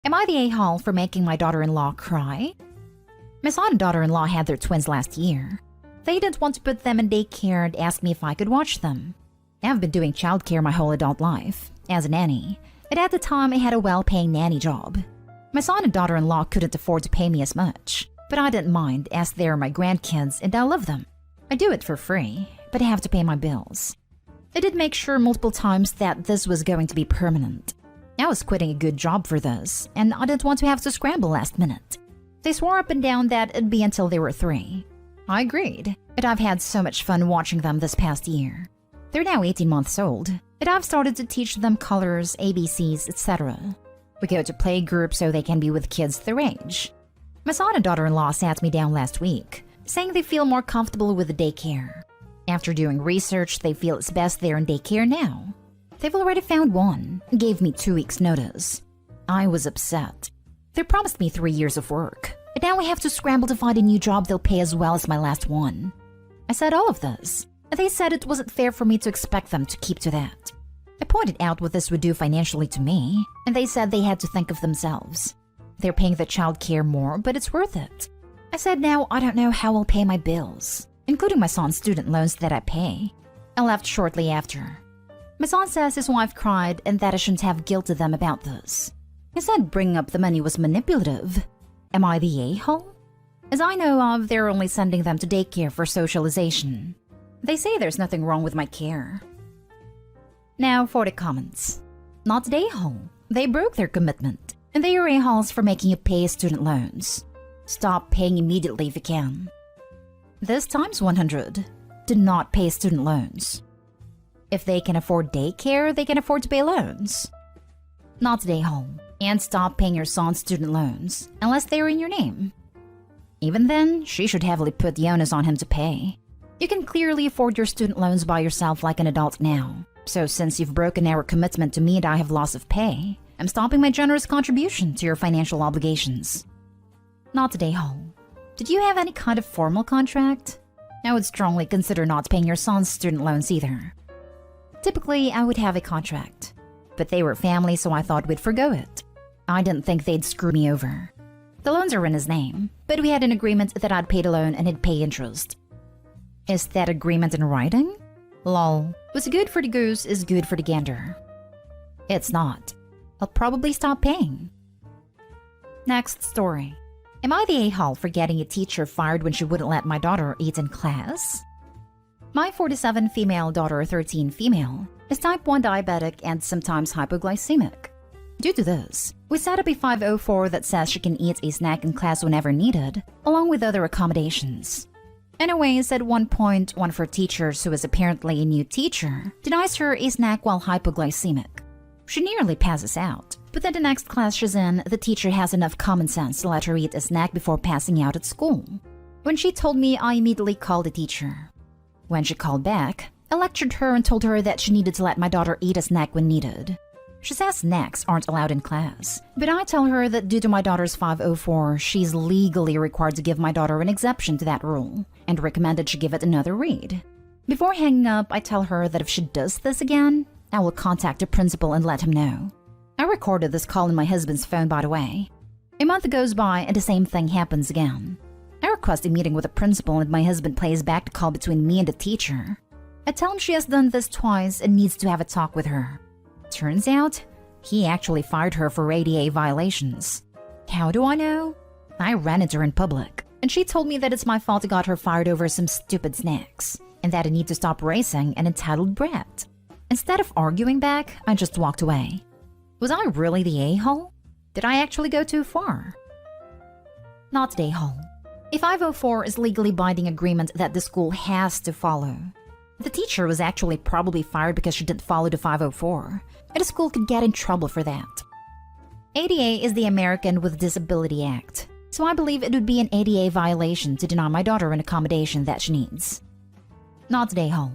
Am I the a-hole for making my daughter-in-law cry? My son and daughter-in-law had their twins last year. They didn't want to put them in daycare and asked me if I could watch them. I've been doing childcare my whole adult life, as a nanny, and at the time I had a well-paying nanny job. My son and daughter-in-law couldn't afford to pay me as much, but I didn't mind as they're my grandkids and I love them. I do it for free, but I have to pay my bills. I did make sure multiple times that this was going to be permanent. I was quitting a good job for this, and I didn't want to have to scramble last minute. They swore up and down that it'd be until they were 3. I agreed, but I've had so much fun watching them this past year. They're now 18 months old, and I've started to teach them colors, ABCs, etc. We go to play groups so they can be with kids their age. My son and daughter-in-law sat me down last week, saying they feel more comfortable with the daycare. After doing research, they feel it's best they're in daycare now. They've already found one and gave me 2 weeks' notice. I was upset. They promised me 3 years of work, and now we have to scramble to find a new job they'll pay as well as my last one. I said all of this, and they said it wasn't fair for me to expect them to keep to that. I pointed out what this would do financially to me, and they said they had to think of themselves. They're paying the child care more, but it's worth it. I said now I don't know how I'll pay my bills, including my son's student loans that I pay. I left shortly after. My son says his wife cried and that I shouldn't have guilted them about this. He said bringing up the money was manipulative. Am I the a-hole? As I know of, they're only sending them to daycare for socialization. They say there's nothing wrong with my care. Now for the comments. Not the a-hole. They broke their commitment, and they are a-holes for making you pay student loans. Stop paying immediately if you can. This times 100. Do not pay student loans. If they can afford daycare, they can afford to pay loans. Not stay home, and stop paying your son's student loans, unless they are in your name. Even then, she should heavily put the onus on him to pay. You can clearly afford your student loans by yourself like an adult now. So since you've broken our commitment to me and I have loss of pay, I'm stopping my generous contribution to your financial obligations. Not today, home. Did you have any kind of formal contract? I would strongly consider not paying your son's student loans either. Typically, I would have a contract, but they were family, so I thought we'd forgo it. I didn't think they'd screw me over. The loans are in his name, but we had an agreement that I'd pay the loan and he'd pay interest. Is that agreement in writing? Lol. What's good for the goose is good for the gander. It's not. I'll probably stop paying. Next story. Am I the a-hole for getting a teacher fired when she wouldn't let my daughter eat in class? My 47 female daughter, 13 female, is type 1 diabetic and sometimes hypoglycemic. Due to this, we set up a 504 that says she can eat a snack in class whenever needed, along with other accommodations. Anyways, at one point, one of her teachers, who is apparently a new teacher, denies her a snack while hypoglycemic. She nearly passes out, but then the next class she's in, the teacher has enough common sense to let her eat a snack before passing out at school. When she told me, I immediately called the teacher. When she called back, I lectured her and told her that she needed to let my daughter eat a snack when needed. She says snacks aren't allowed in class, but I tell her that due to my daughter's 504, she's legally required to give my daughter an exception to that rule, and recommended she give it another read. Before hanging up, I tell her that if she does this again, I will contact the principal and let him know. I recorded this call in my husband's phone, by the way. A month goes by and the same thing happens again. I request a meeting with the principal and my husband plays back the call between me and the teacher. I tell him she has done this twice and needs to have a talk with her. Turns out, he actually fired her for ADA violations. How do I know? I ran into her in public, and she told me that it's my fault I got her fired over some stupid snacks, and that I need to stop raising an entitled brat. Instead of arguing back, I just walked away. Was I really the a-hole? Did I actually go too far? Not the a-hole. A 504 is legally binding agreement that the school has to follow. The teacher was actually probably fired because she didn't follow the 504, and the school could get in trouble for that. ADA is the American with Disability Act, so I believe it would be an ADA violation to deny my daughter an accommodation that she needs. Not the a-hole.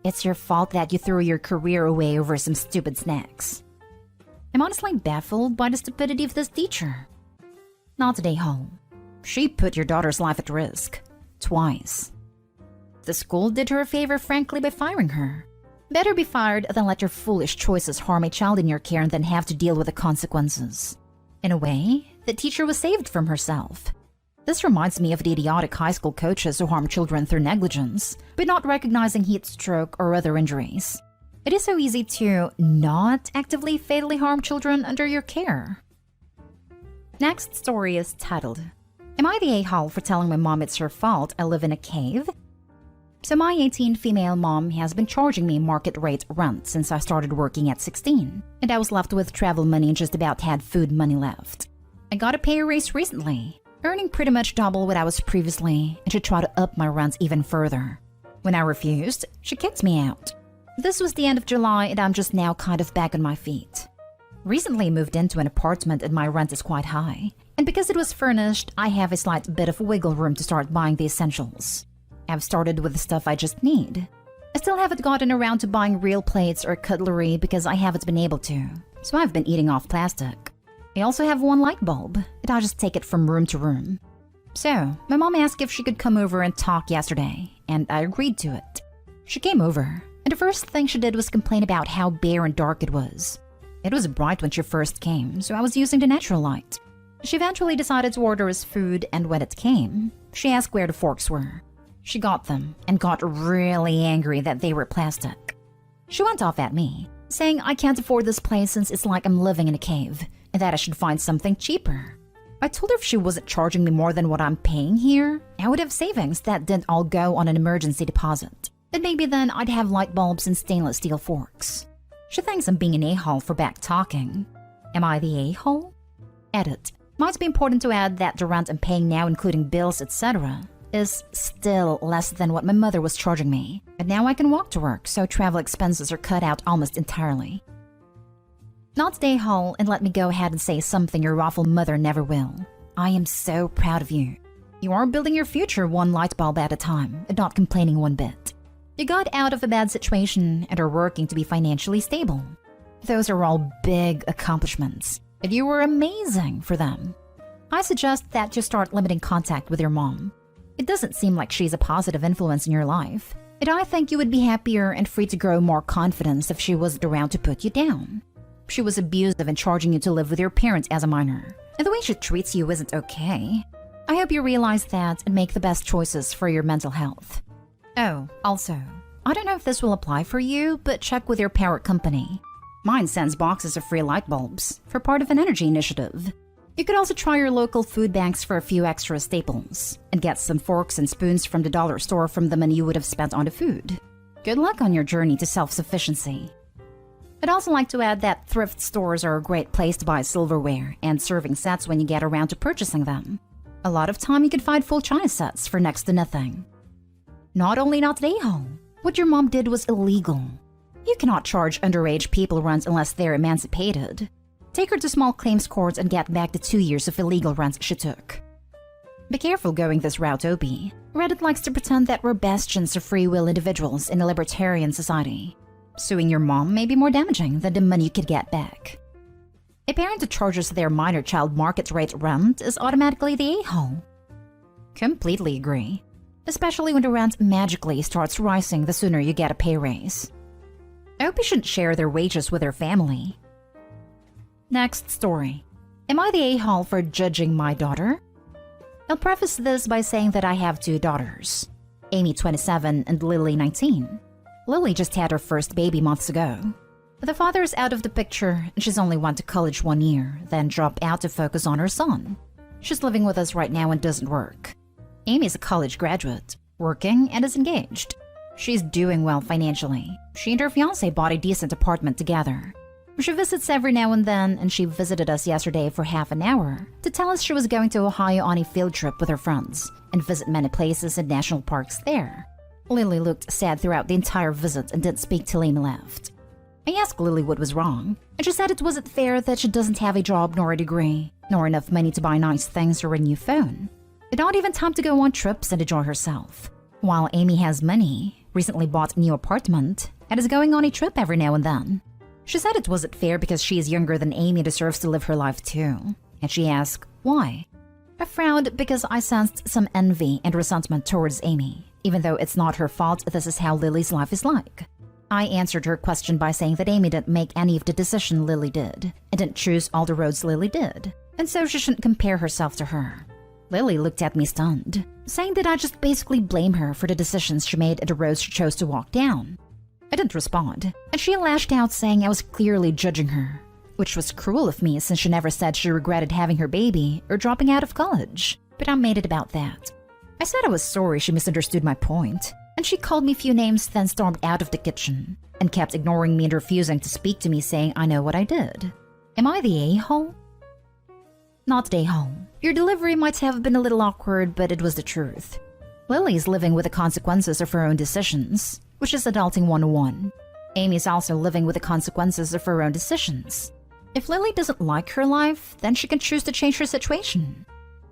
It's your fault that you threw your career away over some stupid snacks. I'm honestly baffled by the stupidity of this teacher. Not the a-hole. She put your daughter's life at risk. Twice. The school did her a favor, frankly, by firing her. Better be fired than let your foolish choices harm a child in your care and then have to deal with the consequences. In a way, the teacher was saved from herself. This reminds me of the idiotic high school coaches who harm children through negligence, but not recognizing heat stroke or other injuries. It is so easy to not actively fatally harm children under your care. Next story is titled, Am I the a-hole for telling my mom it's her fault I live in a cave? So my 18 female mom has been charging me market rate rent since I started working at 16, and I was left with travel money and just about had food money left. I got a pay raise recently, earning pretty much double what I was previously, and she tried to up my rent even further. When I refused, she kicked me out. This was the end of July and I'm just now kind of back on my feet. Recently moved into an apartment and my rent is quite high, and because it was furnished, I have a slight bit of wiggle room to start buying the essentials. I've started with the stuff I just need. I still haven't gotten around to buying real plates or cutlery because I haven't been able to, so I've been eating off plastic. I also have one light bulb, and I just take it from room to room. So, my mom asked if she could come over and talk yesterday, and I agreed to it. She came over, and the first thing she did was complain about how bare and dark it was. It was bright when she first came, so I was using the natural light. She eventually decided to order us food, and when it came, she asked where the forks were. She got them and got really angry that they were plastic. She went off at me, saying I can't afford this place since it's like I'm living in a cave, and that I should find something cheaper. I told her if she wasn't charging me more than what I'm paying here, I would have savings that didn't all go on an emergency deposit. And maybe then I'd have light bulbs and stainless steel forks. She thinks I'm being an a-hole for back talking. Am I the a-hole? Edit. Might be important to add that the rent I'm paying now, including bills, etc., is still less than what my mother was charging me. But now I can walk to work, so travel expenses are cut out almost entirely. Not the a-hole, and let me go ahead and say something your awful mother never will. I am so proud of you. You are building your future one light bulb at a time, and not complaining one bit. You got out of a bad situation and are working to be financially stable. Those are all big accomplishments, and you were amazing for them. I suggest that you start limiting contact with your mom. It doesn't seem like she's a positive influence in your life, and I think you would be happier and free to grow more confidence if she wasn't around to put you down. She was abusive in charging you to live with your parents as a minor, and the way she treats you isn't okay. I hope you realize that and make the best choices for your mental health. Oh, also, I don't know if this will apply for you, but check with your power company. Mine sends boxes of free light bulbs for part of an energy initiative. You could also try your local food banks for a few extra staples and get some forks and spoons from the dollar store from the money you would have spent on the food. Good luck on your journey to self-sufficiency. I'd also like to add that thrift stores are a great place to buy silverware and serving sets when you get around to purchasing them. A lot of time you can find full china sets for next to nothing. Not only not the a-hole, what your mom did was illegal. You cannot charge underage people rent unless they're emancipated. Take her to small claims courts and get back the 2 years of illegal rent she took. Be careful going this route, Opie. Reddit likes to pretend that we're bastions of free will individuals in a libertarian society. Suing your mom may be more damaging than the money you could get back. A parent who charges their minor child market rate rent is automatically the a-hole. Completely agree. Especially when the rent magically starts rising the sooner you get a pay raise. Opie shouldn't share their wages with their family. Next story. Am I the a-hole for judging my daughter? I'll preface this by saying that I have 2 daughters, Amy 27 and Lily 19. Lily just had her first baby months ago. The father is out of the picture and she's only went to college 1 year, then dropped out to focus on her son. She's living with us right now and doesn't work. Amy is a college graduate, working and is engaged. She's doing well financially. She and her fiancé bought a decent apartment together. She visits every now and then, and she visited us yesterday for half an hour to tell us she was going to Ohio on a field trip with her friends and visit many places and national parks there. Lily looked sad throughout the entire visit and didn't speak till Amy left. I asked Lily what was wrong, and she said it wasn't fair that she doesn't have a job nor a degree, nor enough money to buy nice things or a new phone. And not even time to go on trips and enjoy herself. While Amy has money, recently bought a new apartment, and is going on a trip every now and then. She said it wasn't fair because she is younger than Amy and deserves to live her life too. And she asked, why? I frowned because I sensed some envy and resentment towards Amy, even though it's not her fault this is how Lily's life is like. I answered her question by saying that Amy didn't make any of the decision Lily did, and didn't choose all the roads Lily did, and so she shouldn't compare herself to her. Lily looked at me stunned, saying that I just basically blame her for the decisions she made and the roads she chose to walk down. I didn't respond, and she lashed out saying I was clearly judging her, which was cruel of me since she never said she regretted having her baby or dropping out of college, but I made it about that. I said I was sorry she misunderstood my point, and she called me a few names then stormed out of the kitchen and kept ignoring me and refusing to speak to me, saying I know what I did. Am I the a-hole? Not the a-hole. Your delivery might have been a little awkward, but it was the truth. Lily's living with the consequences of her own decisions, which is adulting 101. Amy's also living with the consequences of her own decisions. If Lily doesn't like her life, then she can choose to change her situation.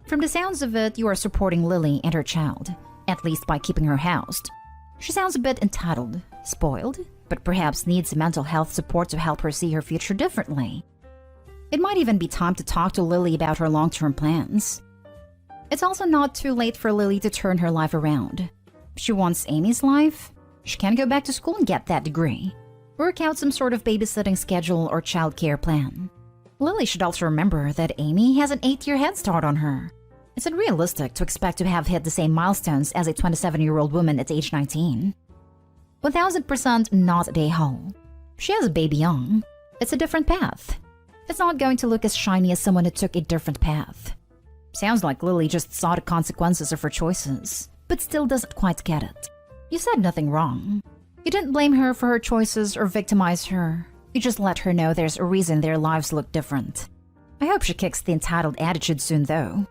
From the sounds of it, you are supporting Lily and her child, at least by keeping her housed. She sounds a bit entitled, spoiled, but perhaps needs mental health support to help her see her future differently. It might even be time to talk to Lily about her long-term plans. It's also not too late for Lily to turn her life around. She wants Amy's life. She can go back to school and get that degree. Work out some sort of babysitting schedule or childcare plan. Lily should also remember that Amy has an 8-year head start on her. It's unrealistic to expect to have hit the same milestones as a 27-year-old woman at age 19. 1000% not a hole. She has a baby young. It's a different path. It's not going to look as shiny as someone who took a different path. Sounds like Lily just saw the consequences of her choices, but still doesn't quite get it. You said nothing wrong. You didn't blame her for her choices or victimize her. You just let her know there's a reason their lives look different. I hope she kicks the entitled attitude soon, though.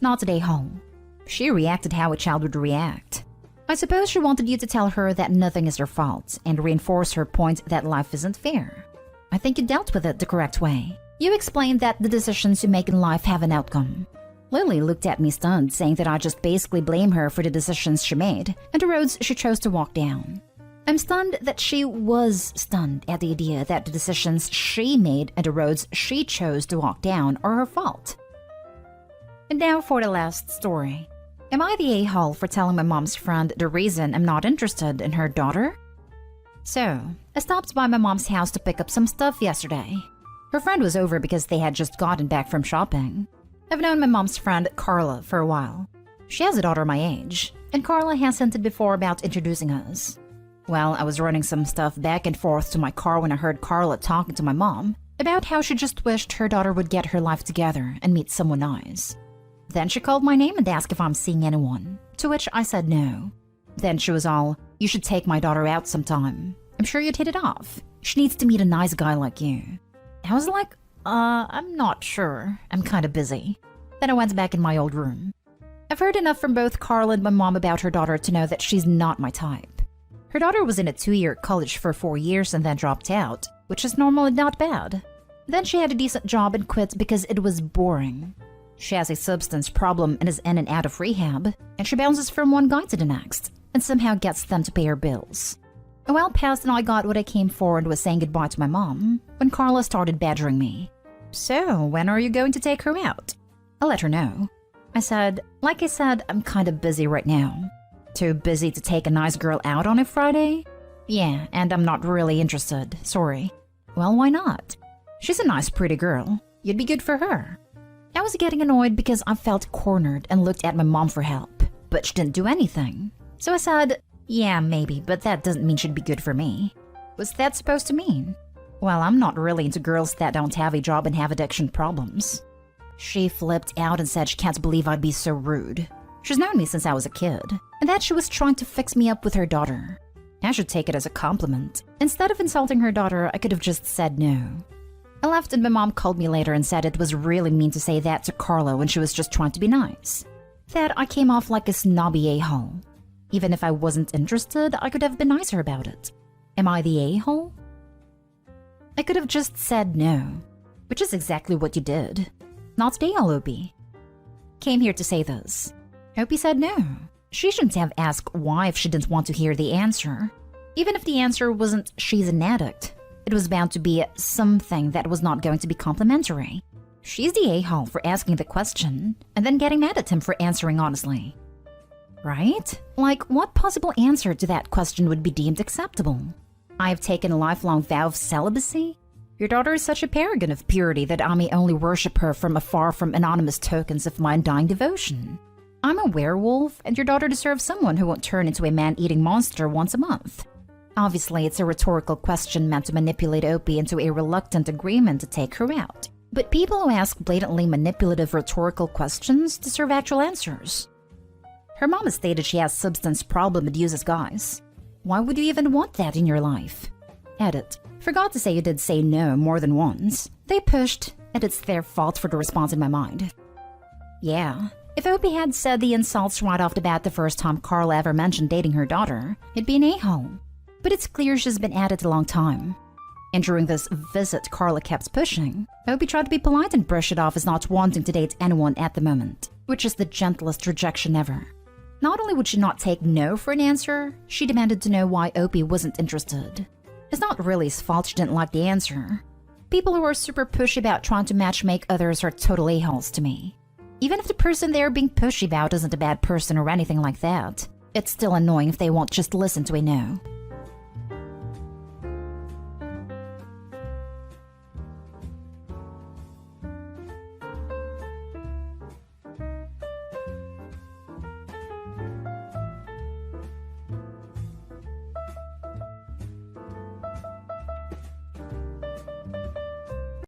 Not today, home. She reacted how a child would react. I suppose she wanted you to tell her that nothing is her fault and reinforce her point that life isn't fair. I think you dealt with it the correct way. You explained that the decisions you make in life have an outcome. Lily looked at me stunned, saying that I just basically blame her for the decisions she made and the roads she chose to walk down. I'm stunned that she was stunned at the idea that the decisions she made and the roads she chose to walk down are her fault. And now for the last story. Am I the a-hole for telling my mom's friend the reason I'm not interested in her daughter? So, I stopped by my mom's house to pick up some stuff yesterday. Her friend was over because they had just gotten back from shopping. I've known my mom's friend Carla for a while. She has a daughter my age, and Carla has hinted before about introducing us. Well, I was running some stuff back and forth to my car when I heard Carla talking to my mom about how she just wished her daughter would get her life together and meet someone nice. Then she called my name and asked if I'm seeing anyone, to which I said no. Then she was all, "You should take my daughter out sometime. I'm sure you'd hit it off. She needs to meet a nice guy like you." I was like, I'm not sure. I'm kind of busy. Then I went back in my old room. I've heard enough from both Carla and my mom about her daughter to know that she's not my type. Her daughter was in a 2-year college for 4 years and then dropped out, which is normal and not bad. Then she had a decent job and quit because it was boring. She has a substance problem and is in and out of rehab, and she bounces from one guy to the next and somehow gets them to pay her bills. A while passed and I got what I came for and was saying goodbye to my mom when Carla started badgering me. "So, when are you going to take her out?" I let her know. I said, I'm kind of busy right now. Too busy to take a nice girl out on a Friday? Yeah, and I'm not really interested, sorry. Well, why not? She's a nice, pretty girl. You'd be good for her. I was getting annoyed because I felt cornered and looked at my mom for help, but she didn't do anything. So I said, yeah, maybe, but that doesn't mean she'd be good for me. What's that supposed to mean? Well, I'm not really into girls that don't have a job and have addiction problems. She flipped out and said she can't believe I'd be so rude. She's known me since I was a kid, and that she was trying to fix me up with her daughter. I should take it as a compliment. Instead of insulting her daughter, I could have just said no. I left and my mom called me later and said it was really mean to say that to Carla when she was just trying to be nice. That I came off like a snobby a-hole. Even if I wasn't interested, I could have been nicer about it. Am I the a-hole? I could have just said no, which is exactly what you did. Not the Opie. Came here to say this. Opie said no. She shouldn't have asked why if she didn't want to hear the answer. Even if the answer wasn't she's an addict, it was bound to be something that was not going to be complimentary. She's the a-hole for asking the question and then getting mad at him for answering honestly. Right? Like, what possible answer to that question would be deemed acceptable? I have taken a lifelong vow of celibacy? Your daughter is such a paragon of purity that I may only worship her from afar from anonymous tokens of my undying devotion. I'm a werewolf, and your daughter deserves someone who won't turn into a man-eating monster once a month. Obviously, it's a rhetorical question meant to manipulate Opie into a reluctant agreement to take her out. But people who ask blatantly manipulative rhetorical questions deserve actual answers. Her mom has stated she has substance problem and uses guys. Why would you even want that in your life? Edit. Forgot to say you did say no more than once. They pushed, and it's their fault for the response in my mind. Yeah, if Opie had said the insults right off the bat the first time Carla ever mentioned dating her daughter, it'd be an a-hole. But it's clear she's been at it a long time. And during this visit Carla kept pushing, Opie tried to be polite and brush it off as not wanting to date anyone at the moment, which is the gentlest rejection ever. Not only would she not take no for an answer, she demanded to know why Opie wasn't interested. It's not really his fault she didn't like the answer. People who are super pushy about trying to matchmake others are total a-holes to me. Even if the person they're being pushy about isn't a bad person or anything like that, it's still annoying if they won't just listen to a no.